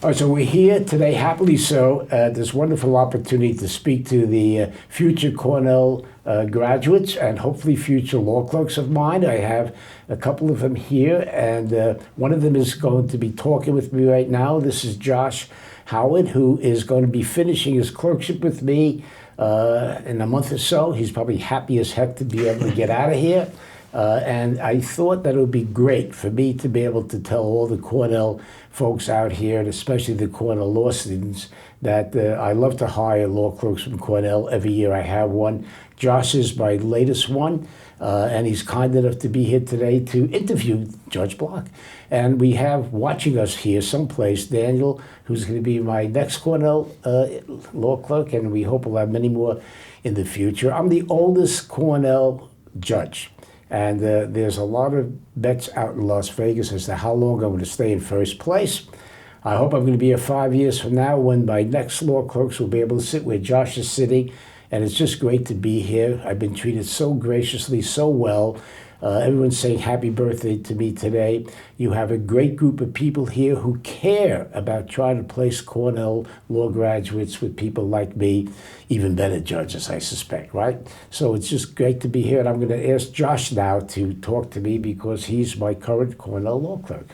All right, so we're here today, happily so, at this wonderful opportunity to speak to the future Cornell graduates and hopefully future law clerks of mine. I have a couple of them here, and one of them is going to be talking with me right now. This is Josh Howard, who is going to be finishing his clerkship with me in a month or so. He's probably happy as heck to be able to get out of here. And I thought that it would be great for me to be able to tell all the Cornell folks out here, and especially the Cornell law students, that I love to hire law clerks from Cornell. Every year I have one. Josh is my latest one, and he's kind enough to be here today to interview Judge Block. And we have watching us here someplace Daniel, who's going to be my next Cornell law clerk, and we hope we'll have many more in the future. I'm the oldest Cornell judge. And there's a lot of bets out in Las Vegas as to how long I'm going to stay in first place. I hope I'm going to be here 5 years from now when my next law clerks will be able to sit where Josh is sitting. And it's just great to be here. I've been treated so graciously, so well. Everyone's saying happy birthday to me today. You have a great group of people here who care about trying to place Cornell law graduates with people like me, even better judges, I suspect, right? So it's just great to be here, and I'm going to ask Josh now to talk to me because he's my current Cornell law clerk.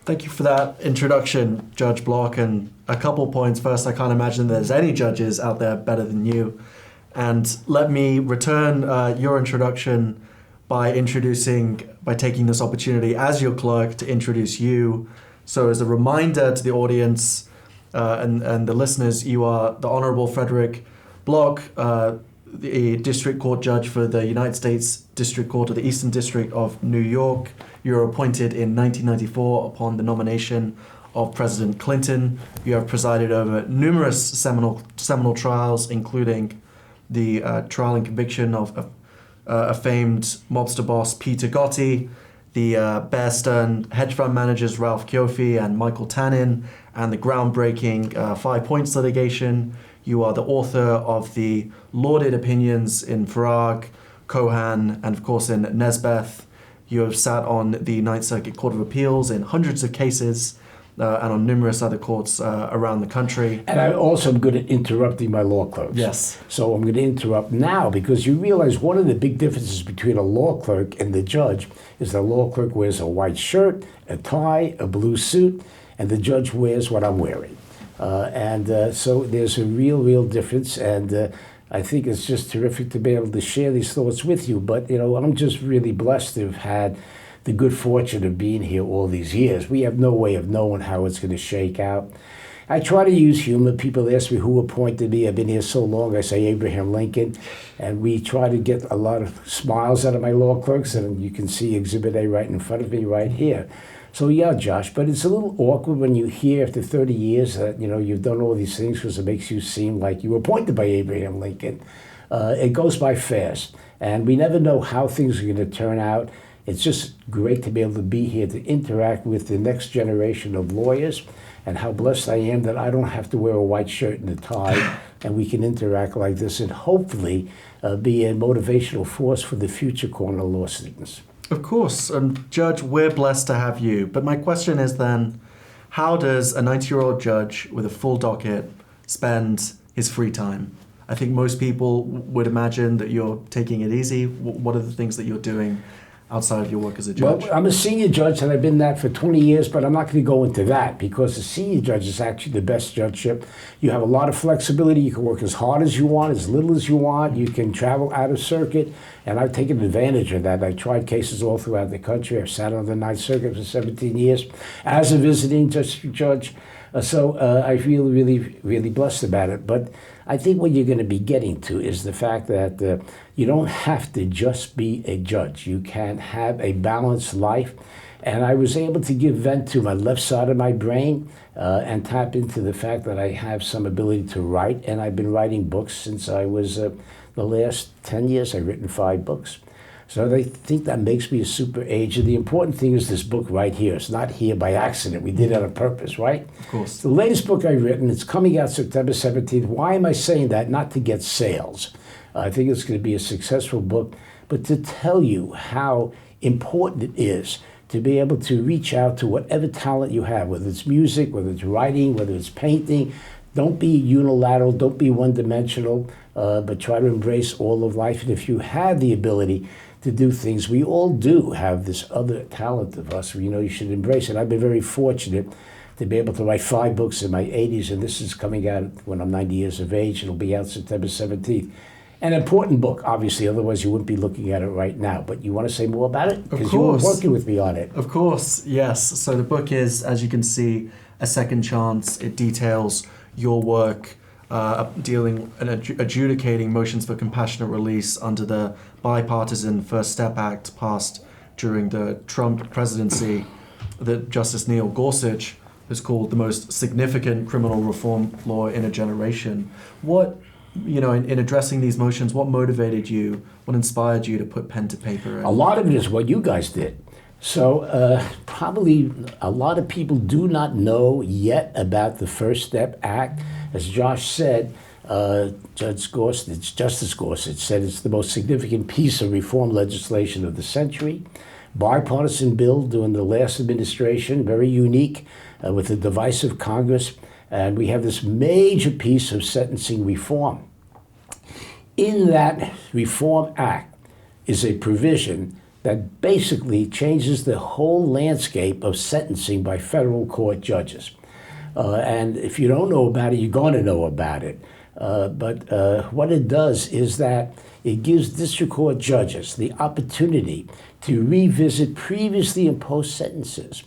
Thank you for that introduction, Judge Block, and a couple points. First, I can't imagine there's any judges out there better than you. And let me return your introduction by taking this opportunity as your clerk to introduce you. So as a reminder to the audience and the listeners, you are the Honorable Frederic Block, the District Court Judge for the United States District Court of the Eastern District of New York. You were appointed in 1994 upon the nomination of President Clinton. You have presided over numerous seminal trials, including the trial and conviction of a famed mobster boss, Peter Gotti, the Bear Stearns hedge fund managers Ralph Cioffi and Michael Tanin, and the groundbreaking 5 Points litigation. You are the author of the lauded opinions in Farag, Cohan, and of course in Nesbeth. You have sat on the Ninth Circuit Court of Appeals in hundreds of cases and on numerous other courts around the country. And I also am good at interrupting my law clerks. Yes. So I'm going to interrupt now because you realize one of the big differences between a law clerk and the judge is the law clerk wears a white shirt, a tie, a blue suit, and the judge wears what I'm wearing. So there's a real difference, and I think it's just terrific to be able to share these thoughts with you. But, I'm just really blessed to have had the good fortune of being here all these years. We have no way of knowing how it's going to shake out. I try to use humor. People ask me who appointed me. I've been here so long. I say Abraham Lincoln. And we try to get a lot of smiles out of my law clerks. And you can see Exhibit A right in front of me right here. So yeah, Josh, but it's a little awkward when you hear after 30 years that, you've done all these things because it makes you seem like you were appointed by Abraham Lincoln. It goes by fast. And we never know how things are going to turn out. It's just great to be able to be here to interact with the next generation of lawyers, and how blessed I am that I don't have to wear a white shirt and a tie, and we can interact like this and hopefully be a motivational force for the future Cornell law students. Of course, and Judge, we're blessed to have you. But my question is then, how does a 90-year-old judge with a full docket spend his free time? I think most people would imagine that you're taking it easy. What are the things that you're doing outside of your work as a judge? Well, I'm a senior judge, and I've been that for 20 years, but I'm not going to go into that because the senior judge is actually the best judgeship. You have a lot of flexibility. You can work as hard as you want, as little as you want. You can travel out of circuit, and I've taken advantage of that. I tried cases all throughout the country. I've sat on the Ninth Circuit for 17 years as a visiting district judge. So I feel really blessed about it. But I think what you're going to be getting to is the fact that you don't have to just be a judge. You can have a balanced life. And I was able to give vent to my left side of my brain and tap into the fact that I have some ability to write. And I've been writing books since I was the last 10 years. I've written 5 books. So they think that makes me a super ager. The important thing is this book right here. It's not here by accident. We did it on purpose, right? Of course. It's the latest book I've written. It's coming out September 17th. Why am I saying that? Not to get sales. I think it's going to be a successful book, but to tell you how important it is to be able to reach out to whatever talent you have, whether it's music, whether it's writing, whether it's painting. Don't be unilateral, don't be one-dimensional, but try to embrace all of life. And if you have the ability to do things, we all do have this other talent of us, you should embrace it. I've been very fortunate to be able to write 5 books in my 80s, and this is coming out when I'm 90 years of age. It'll be out September 17th. An important book, obviously, otherwise you wouldn't be looking at it right now. But you want to say more about it? Because you were working with me on it. Of course, yes. So the book is, as you can see, A Second Chance. It details your work dealing and adjudicating motions for compassionate release under the bipartisan First Step Act passed during the Trump presidency that Justice Neil Gorsuch has called the most significant criminal reform law in a generation. What, in addressing these motions, what motivated you? What inspired you to put pen to paper? A lot of it is what you guys did. So probably a lot of people do not know yet about the First Step Act. As Josh said, Justice Gorsuch said it's the most significant piece of reform legislation of the century. Bipartisan bill during the last administration, very unique, with a divisive Congress. And we have this major piece of sentencing reform. In that Reform Act is a provision that basically changes the whole landscape of sentencing by federal court judges. And if you don't know about it, you're going to know about it. But what it does is that it gives district court judges the opportunity to revisit previously imposed sentences,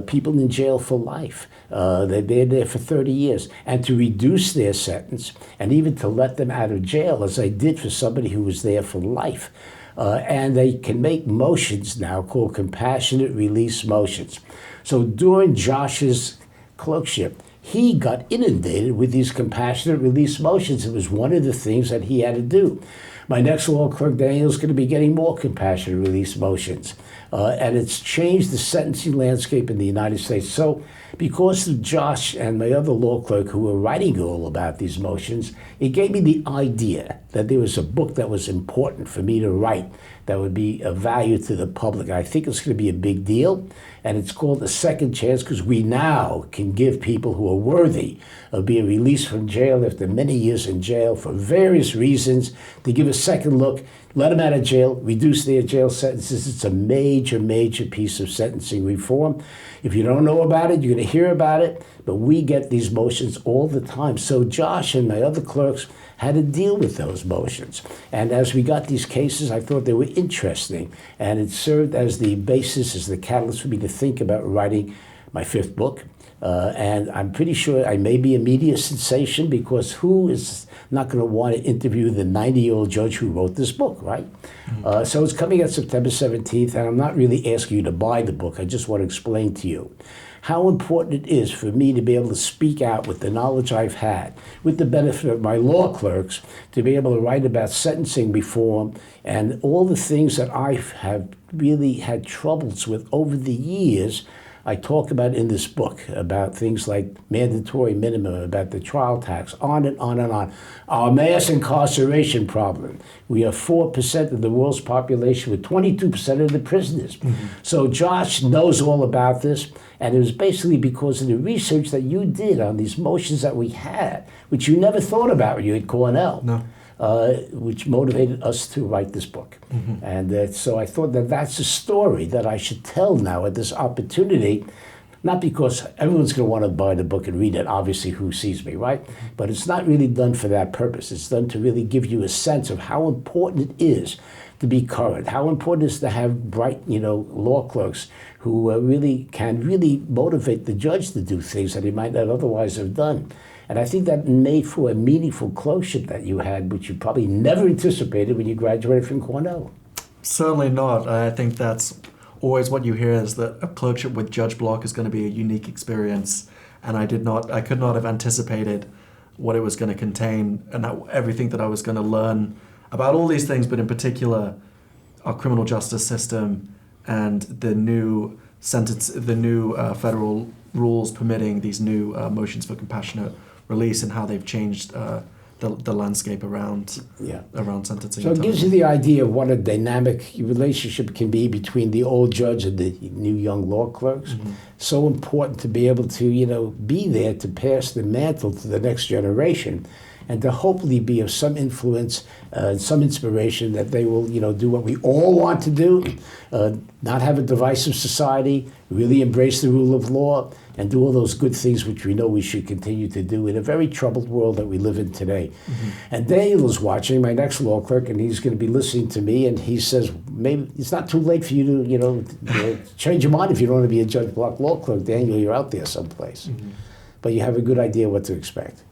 people in jail for life. They've been there for 30 years, and to reduce their sentence, and even to let them out of jail, as I did for somebody who was there for life. And they can make motions now called compassionate release motions. So during Josh's clerkship, he got inundated with these compassionate release motions. It was one of the things that he had to do. My next law clerk, Daniel, is going to be getting more compassionate release motions. And it's changed the sentencing landscape in the United States. So because of Josh and my other law clerk who were writing all about these motions, it gave me the idea that there was a book that was important for me to write that would be of value to the public. I think it's going to be a big deal. And it's called A Second Chance because we now can give people who are worthy of being released from jail after many years in jail for various reasons to give a second look, let them out of jail, reduce their jail sentences. It's a major, major piece of sentencing reform. If you don't know about it, you're going to hear about it, but we get these motions all the time. So Josh and my other clerks had to deal with those motions. And as we got these cases, I thought they were interesting, and it served as the basis, as the catalyst for me to think about writing my 5th book. And I'm pretty sure I may be a media sensation because who is not going to want to interview the 90-year-old judge who wrote this book, right? Mm-hmm. So it's coming out September 17th, and I'm not really asking you to buy the book. I just want to explain to you how important it is for me to be able to speak out with the knowledge I've had, with the benefit of my law clerks, to be able to write about sentencing reform and all the things that I have really had troubles with over the years. I talk about in this book about things like mandatory minimum, about the trial tax, on and on and on. Our mass incarceration problem. We are 4% of the world's population with 22% of the prisoners. Mm-hmm. So Josh knows all about this, and it was basically because of the research that you did on these motions that we had, which you never thought about when you at Cornell. No. Which motivated us to write this book. Mm-hmm. And so I thought that that's a story that I should tell now at this opportunity, not because everyone's going to want to buy the book and read it, obviously who sees me, right? Mm-hmm. But it's not really done for that purpose. It's done to really give you a sense of how important it is to be current, how important it is to have bright, law clerks who really can really motivate the judge to do things that he might not otherwise have done. And I think that made for a meaningful clerkship that you had, which you probably never anticipated when you graduated from Cornell. Certainly not. I think that's always what you hear, is that a clerkship with Judge Block is going to be a unique experience. And I could not have anticipated what it was going to contain and everything that I was going to learn about all these things, but in particular, our criminal justice system and the new federal rules permitting these new motions for compassionate release and how they've changed the landscape around sentencing. So it gives you the idea of what a dynamic relationship can be between the old judge and the new young law clerks. Mm-hmm. So important to be able to, be there to pass the mantle to the next generation, and to hopefully be of some influence, some inspiration that they will, do what we all want to do, not have a divisive society, really embrace the rule of law, and do all those good things which we know we should continue to do in a very troubled world that we live in today. Mm-hmm. And Daniel is watching, my next law clerk, and he's going to be listening to me, and he says, maybe it's not too late for you to, change your mind if you don't want to be a Judge Block law clerk. Daniel, you're out there someplace. Mm-hmm. But you have a good idea what to expect.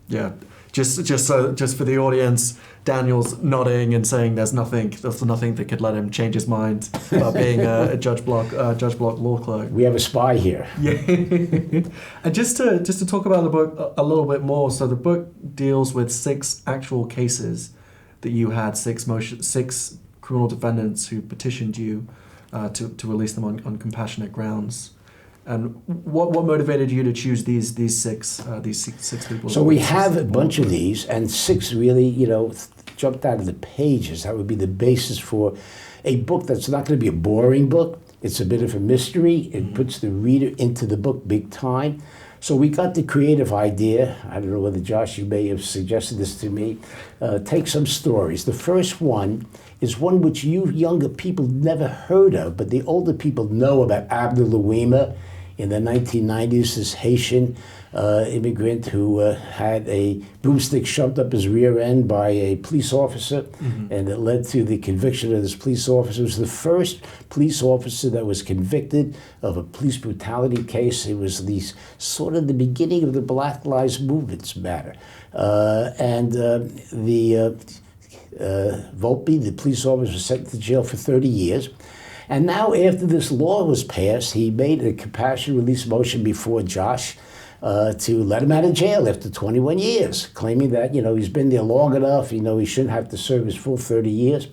Yeah. Just for the audience, Daniel's nodding and saying there's nothing that could let him change his mind about being a Judge Block law clerk. We have a spy here. Yeah. And just to talk about the book a little bit more, so the book deals with 6 actual cases that you had, 6 criminal defendants who petitioned you to release them on compassionate grounds. And what motivated you to choose these six people? So we have a bunch of these, and 6 really, jumped out of the pages. That would be the basis for a book that's not going to be a boring book. It's a bit of a mystery. It puts the reader into the book big time. So we got the creative idea. I don't know whether, Josh, you may have suggested this to me. Take some stories. The first one is one which you younger people never heard of, but the older people know about Abner Louima. In the 1990s, this Haitian immigrant who had a broomstick shoved up his rear end by a police officer, mm-hmm. and it led to the conviction of this police officer. It was the first police officer that was convicted of a police brutality case. It was the beginning of the Black Lives Movement's matter. Volpe, the police officer, was sent to jail for 30 years. And now, after this law was passed, he made a compassionate release motion before Josh to let him out of jail after 21 years, claiming that, he's been there long enough, he shouldn't have to serve his full 30 years.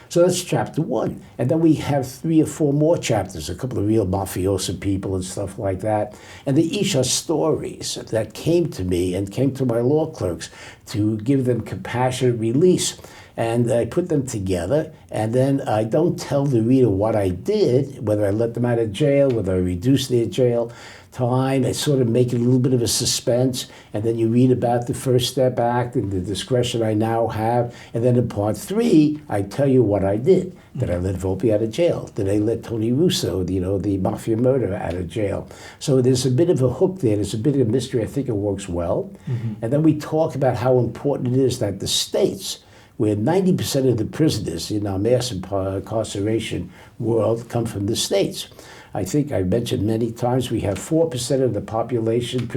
So that's chapter 1. And then we have 3 or 4 more chapters, a couple of real mafioso people and stuff like that. And they each are stories that came to me and came to my law clerks to give them compassionate release. And I put them together, and then I don't tell the reader what I did, whether I let them out of jail, whether I reduced their jail time. I sort of make it a little bit of a suspense, and then you read about the First Step Act and the discretion I now have. And then in part 3, I tell you what I did. Did I let Volpe out of jail? Did I let Tony Russo, the mafia murderer, out of jail? So there's a bit of a hook there. There's a bit of a mystery. I think it works well. Mm-hmm. And then we talk about how important it is that the states, where 90% of the prisoners in our mass incarceration world come from the states. I think I've mentioned many times we have 4% of the population, of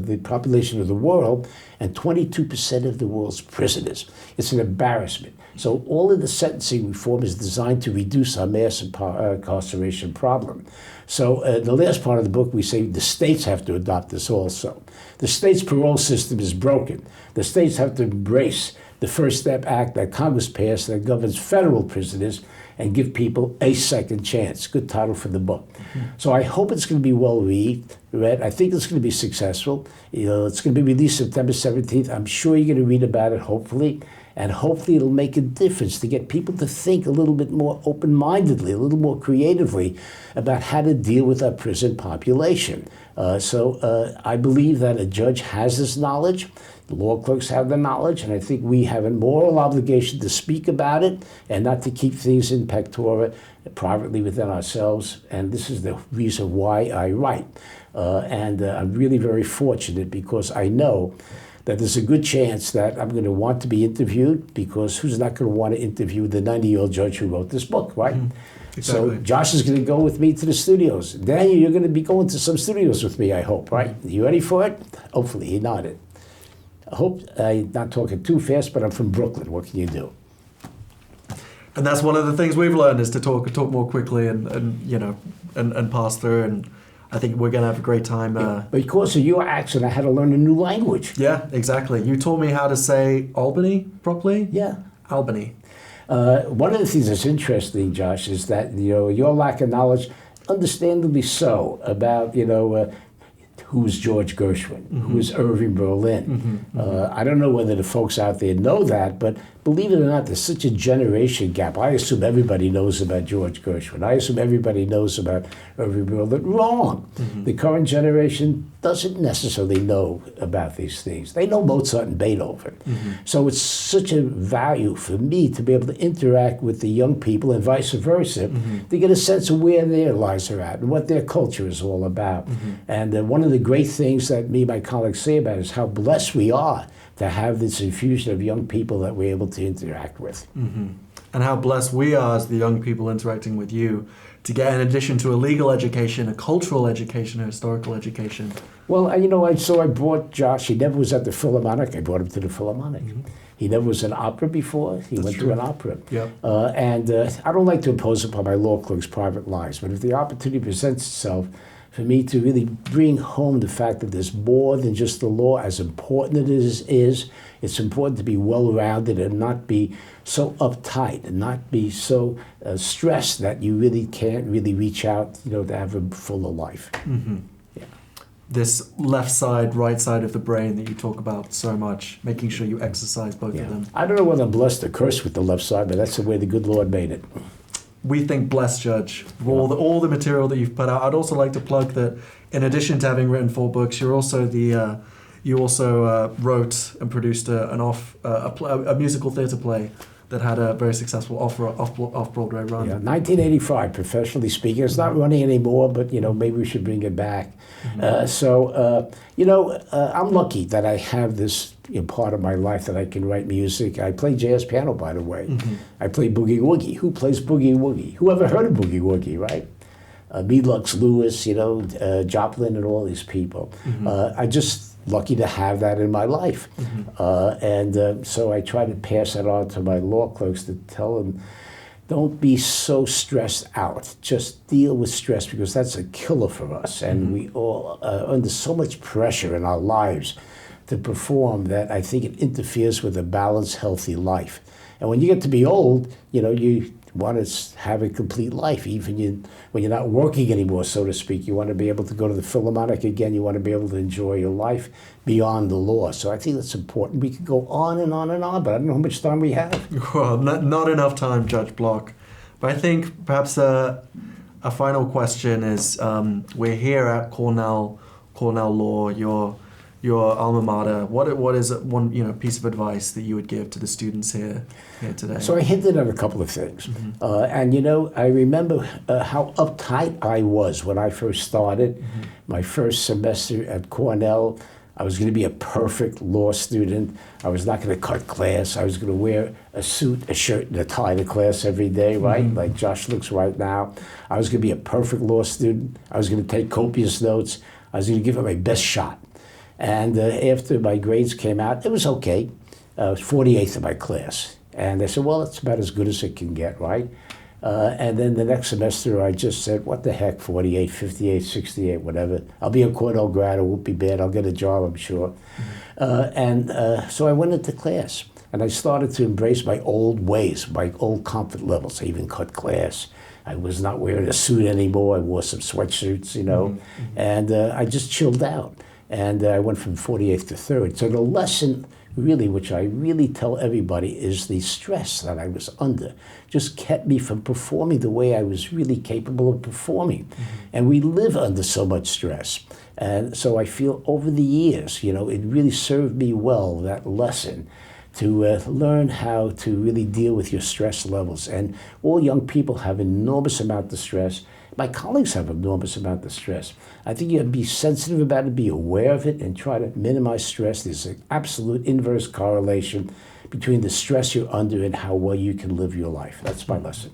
the population of the world, and 22% of the world's prisoners. It's an embarrassment. So all of the sentencing reform is designed to reduce our mass incarceration problem. So in the last part of the book, we say the states have to adopt this also. The state's parole system is broken. The states have to embrace the First Step Act that Congress passed that governs federal prisoners and give people a second chance. Good title for the book. Mm-hmm. So I hope it's going to be well read. I think it's going to be successful. It's going to be released September 17th. I'm sure you're going to read about it, hopefully. And hopefully it'll make a difference to get people to think a little bit more open-mindedly, a little more creatively about how to deal with our prison population. So I believe that a judge has this knowledge. The law clerks have the knowledge, and I think we have a moral obligation to speak about it and not to keep things in pectora privately within ourselves. And this is the reason why I write. And I'm really very fortunate because I know that there's a good chance that I'm going to want to be interviewed, because who's not going to want to interview the 90-year-old judge who wrote this book, right? Mm-hmm. Exactly. So Josh is going to go with me to the studios. Daniel, you're going to be going to some studios with me, I hope, right? You ready for it? Hopefully, he nodded. I hope I'm not talking too fast, but I'm from Brooklyn. What can you do? And that's one of the things we've learned, is to talk more quickly and pass through. And I think we're going to have a great time. Because of your accent, I had to learn a new language. Yeah, exactly. You taught me how to say Albany properly. Yeah. Albany. One of the things that's interesting, Josh, is that your lack of knowledge, understandably so, about who's George Gershwin, who's Irving Berlin. I don't know whether the folks out there know that, but believe it or not, there's such a generation gap. I assume everybody knows about George Gershwin. I assume everybody knows about Irving Berlin. Wrong. The current generation doesn't necessarily know about these things. They know Mozart and Beethoven. So it's such a value for me to be able to interact with the young people and vice versa to get a sense of where their lives are at and what their culture is all about. And one of the great things that me and my colleagues say about it is how blessed we are to have this infusion of young people that we're able to interact with. And how blessed we are as the young people interacting with you to get, in addition to a legal education, a cultural education, a historical education. Well, I brought Josh. He never was at the Philharmonic. I brought him to the Philharmonic. He never was in opera before. He went to an opera. And I don't like to impose upon my law clerks' private lives, but if the opportunity presents itself for me to really bring home the fact that there's more than just the law, as important as it is, it's important to be well-rounded and not be so uptight and not be so stressed that you really can't really reach out, to have a fuller life. This left side, right side of the brain that you talk about so much, making sure you exercise both of them. I don't know whether I'm blessed or cursed with the left side, but that's the way the good Lord made it. We think blessed, Judge, for all the material that you've put out. I'd also like to plug that in addition to having written 4 books, you're also you also wrote and produced a musical theatre play that had a very successful off-Broadway run. 1985, professionally speaking. It's not running anymore, but maybe we should bring it back. I'm lucky that I have this part of my life that I can write music. I play jazz piano, by the way. I play boogie woogie. Who plays boogie woogie? Who ever heard of boogie woogie, right? Lux Lewis, Joplin, and all these people. I just lucky to have that in my life. So I try to pass that on to my law clerks to tell them, don't be so stressed out. Just deal with stress, because that's a killer for us. And we all are under so much pressure in our lives to perform that I think it interferes with a balanced, healthy life. And when you get to be old, you want to have a complete life, even when you're not working anymore, so to speak. You want to be able to go to the Philharmonic again. You want to be able to enjoy your life beyond the law. So I think that's important. We could go on and on and on, but I don't know how much time we have. Well, not enough time, Judge Block. But I think perhaps a final question is, we're here at Cornell Law, your alma mater. What is one piece of advice that you would give to the students here today? So I hinted at a couple of things, I remember how uptight I was when I first started. My first semester at Cornell, I was going to be a perfect law student. I was not going to cut class. I was going to wear a suit, a shirt, and a tie to class every day, right? Like Josh looks right now. I was going to be a perfect law student. I was going to take copious notes. I was going to give it my best shot. And after my grades came out, it was okay. I was 48th in my class. And they said, well, it's about as good as it can get, right? And then the next semester, I just said, what the heck, 48, 58, 68, whatever. I'll be a Cornell grad, it won't be bad. I'll get a job, I'm sure. So I went into class, and I started to embrace my old ways, my old comfort levels. I even cut class. I was not wearing a suit anymore. I wore some sweatshirts, and I just chilled out. And I went from 48th to 3rd. So the lesson, really, which I really tell everybody, is the stress that I was under just kept me from performing the way I was really capable of performing. And we live under so much stress. And so I feel over the years, it really served me well, that lesson, to learn how to really deal with your stress levels. And all young people have enormous amount of stress. My colleagues have enormous amount of stress. I think you have to be sensitive about it, be aware of it, and try to minimize stress. There's an absolute inverse correlation between the stress you're under and how well you can live your life. That's my lesson.